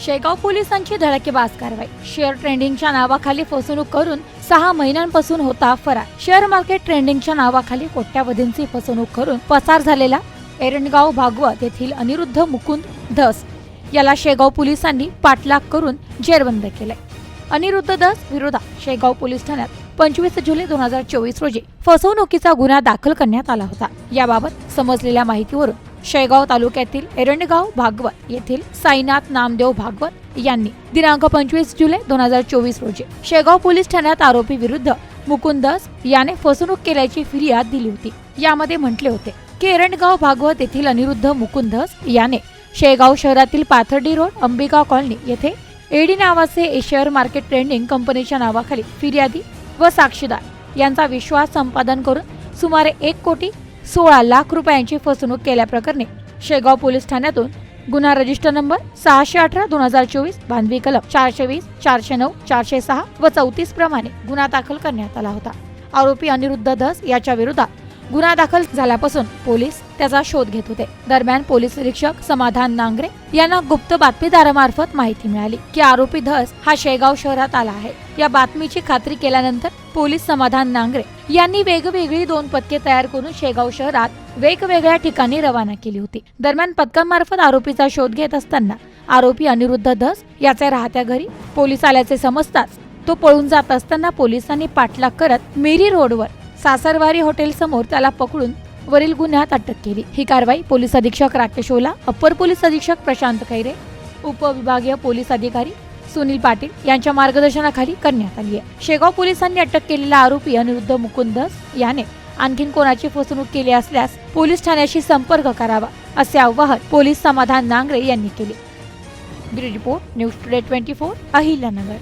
शेगाव पोलिसांची धडाकेबाज कारवाई। शेअर ट्रेंडिंगच्या नावाखाली फसवणूक करून 6 महिन्यांपासून होता फरार। शेअर मार्केट ट्रेंडिंगच्या नावाखाली कोट्यावधींची फसवणूक करून पसार झालेला एरंडगाव भागवत येथील अनिरुद्ध मुकुंद धस याला शेगाव पोलिसांनी पाठलाग करून जेरबंद केले। अनिरुद्ध धस विरोधात शेगाव पोलीस ठाण्यात 25 जुलै 2024 रोजी फसवणुकीचा गुन्हा दाखल करण्यात आला होता। याबाबत समजलेल्या माहितीवरून शेगाव तालुक्यातील एरंडगाव भागवत येथील साईनाथ नामदेव भागवत यांनी दिनांक 25 जुलै 2024 रोजी शेगाव पोलीस ठाण्यात आरोपी विरुद्ध मुकुंद धस याने फसवणूक केल्याची फिर्याद दिली होती। यामध्ये म्हटले होते की एरंडगाव भागवत येथील अनिरुद्ध मुकुंद धस याने शेगाव शहरातील पाथर्डी रोड अंबिका कॉलनी येथे एडी नावाचे शेअर मार्केट ट्रेंडिंग कंपनीच्या नावाखाली फिर्यादी व साक्षीदार यांचा विश्वास संपादन करून सुमारे 1,16,00,000 रुपयांची फसवणूक केल्याप्रकरणी शेगाव पोलीस ठाण्यातून गुन्हा रजिस्टर नंबर 618/2024 भांडवी कलम 420, 409, 406 व 34 प्रमाणे गुन्हा दाखल करण्यात आला होता। आरोपी अनिरुद्ध धस याच्या विरोधात गुन्हा दाखल झाल्यापासून पोलीस त्याचा शोध घेत होते। दरम्यान पोलीस निरीक्षक समाधान नांगरे यांना गुप्त बातमीदारामार्फत माहिती मिळाली की आरोपी धस हा शेगाव शहरात आला आहे। या बातमीची खात्री केल्यानंतर पोलीस समाधान नांगरे यांनी वेगवेगळी 2 पथके तयार करून शेगाव शहरात वेगवेगळ्या ठिकाणी रवाना केली होती। दरम्यान पथकांमार्फत आरोपीचा शोध घेत असताना आरोपी अनिरुद्ध धस याच्या राहत्या घरी पोलीस आल्याचे समजताच तो पळून जात असताना पोलिसांनी पाठलाग करत मेरी रोडवर सासरवारी हॉटेल समोर त्याला पकडून वरील गुन्ह्यात अटक केली। ही कारवाई पोलीस अधीक्षक राकेश ओला, अप्पर पोलीस अधीक्षक प्रशांत खैरे, उपविभागीय पोलीस अधिकारी सुनील पाटील यांच्या मार्गदर्शनाखाली करण्यात आली आहे। शेगाव पोलिसांनी अटक केलेला आरोपी अनिरुद्ध मुकुंद धस याने आणखीन कोणाची फसवणूक केली असल्यास पोलीस ठाण्याशी संपर्क करावा असे आवाहन पोलीस समाधान नांगरे यांनी केले। Bureau report, news today 24, Ahilyanagar.